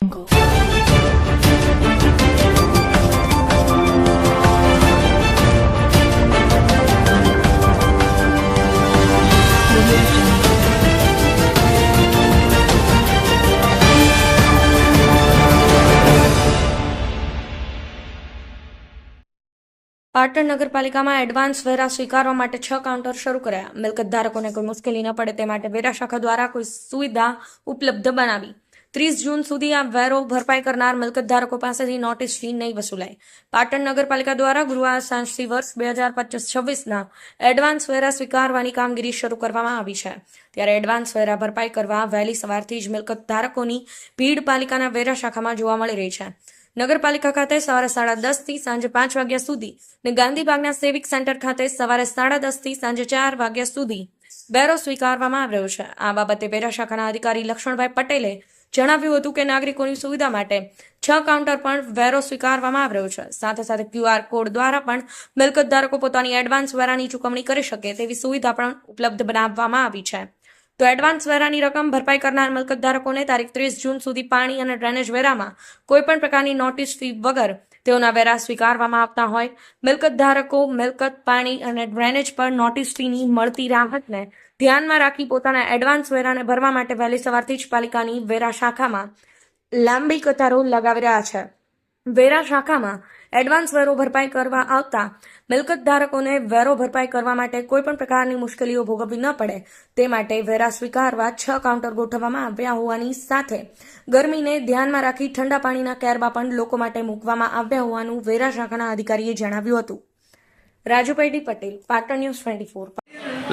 પાટણ નગરપાલિકામાં એડવાન્સ વેરા સ્વીકારવા માટે 6 કાઉન્ટર શરૂ કર્યા. મિલકત ધારકોને કોઈ મુશ્કેલી ન પડે તે માટે વેરા શાખા દ્વારા કોઈ સુવિધા ઉપલબ્ધ બનાવી. 30 જૂન સુધી આ વેરો ભરપાઈ કરનાર મિલકત ધારકો પાસેથી નોટિસ ફી નહીં વસૂલાય. પાટણ નગરપાલિકા દ્વારા ગુરુવાર સાંજથી વર્ષ 2025-26ના એડવાન્સ વેરા સ્વીકારવાની કામગીરી શરૂ કરવામાં આવી છે. ત્યારે એડવાન્સ વેરા ભરપાઈ કરવા વહેલી સવારથી જ મિલકત ધારકોની ભીડ પાલિકાના વેરા શાખામાં જોવા મળી રહી છે. નગરપાલિકા ખાતે સવારે 10:30 થી સાંજે 5 વાગ્યા સુધી અને ગાંધીબાગના સિવિક સેન્ટર ખાતે સવારે 10:30 થી સાંજે 4 વાગ્યા સુધી વેરો સ્વીકારવામાં આવ્યો છે. આ બાબતે વેરા શાખાના અધિકારી લક્ષ્મણભાઈ પટેલે જણાવ્યું હતું કે નાગરિકોની સુવિધા માટે 6 કાઉન્ટર પણ વેરો સ્વીકારવામાં આવ્યો છે. સાથે સાથે QR કોડ દ્વારા પણ મિલકત ધારકો પોતાની એડવાન્સ વેરાની ચૂકવણી કરી શકે તેવી સુવિધા પણ ઉપલબ્ધ બનાવવામાં આવી છે. તો એડવાન્સ વેરાની રકમ ભરપાઈ કરનાર મિલકત ધારકોને તારીખ 30 જૂન સુધી પાણી અને ડ્રેનેજ વેરામાં કોઈપણ પ્રકારની નોટિસ ફી વગર તેઓના વેરા સ્વીકારવામાં આવતા હોય. મિલકત ધારકો મિલકત, પાણી અને ડ્રેનેજ પર નોટિસ ફીની મળતી રાહતને ધ્યાનમાં રાખી પોતાના એડવાન્સ વેરાને ભરવા માટે વહેલી સવારથી જ પાલિકાની વેરા શાખામાં લાંબી કતારો લગાવી રહ્યા છે. વેરા શાખામાં એડવાન્સ વેરો ભરપાઈ કરવા આવતા મિલકત ધારકોને વેરો ભરપાઈ કરવા માટે કોઈપણ પ્રકારની મુશ્કેલીઓ ભોગવવી ન પડે તે માટે વેરા સ્વીકારવા 6 કાઉન્ટર ગોઠવવામાં આવ્યા હોવાની સાથે ગરમીને ધ્યાનમાં રાખી ઠંડા પાણીના કેરબા પણ લોકો માટે મૂકવામાં આવ્યા હોવાનું વેરા શાખાના અધિકારીએ જણાવ્યું હતું. Rajubhai D Patel, Patan news 24.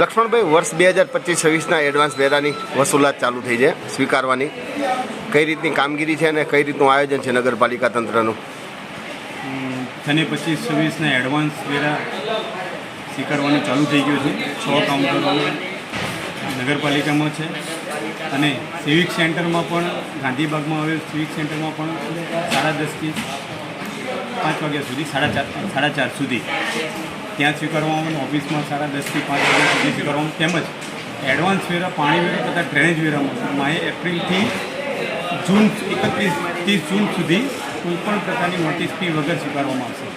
લક્ષ્મણભાઈ, વર્ષ 2025-26ના એડવાન્સ વેરાની વસૂલાત ચાલુ થઈ છે સ્વીકારવાની. કઈ રીતની કામગીરી છે અને કઈ રીતનું આયોજન છે નગરપાલિકા તંત્રનું? 25-26ના એડવાન્સ વેરા સ્વીકારવાનું ચાલુ થઈ ગયું છે. 6 કાઉન્ટરો નગરપાલિકામાં છે અને સિવિક સેન્ટરમાં પણ, ગાંધીબાગમાં આવેલ સિવિક સેન્ટરમાં પણ 10:30 થી 5 વાગ્યા સુધી, 4:30 સુધી ત્યાં સ્વીકારવામાં, ઓફિસમાં 10:30 થી 5 વાગ્યા સુધી સ્વીકારવામાં, તેમજ એડવાન્સ વેરા, પાણી વેરા તથા ડ્રેનેજ વેરામાં એપ્રિલથી જૂન 31-30 જૂન સુધી કોઈપણ પ્રકારની નોટિસ ફી વગર સ્વીકારવામાં આવશે.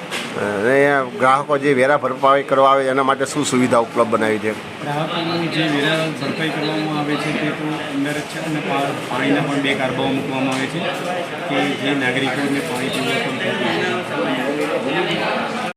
અને ગ્રાહકો જે વેરા ભરપાઈ કરવા આવે એના માટે શું સુવિધા ઉપલબ્ધ બનાવી છે? ગ્રાહકોનું જે વેરા ભરપાઈ કરવામાં આવે છે તે તો અંદર જ છે અને પાણીના પણ 2 કારબાઓ મૂકવામાં આવે છે કે જે નાગરિકોને પાણી પીવા પણ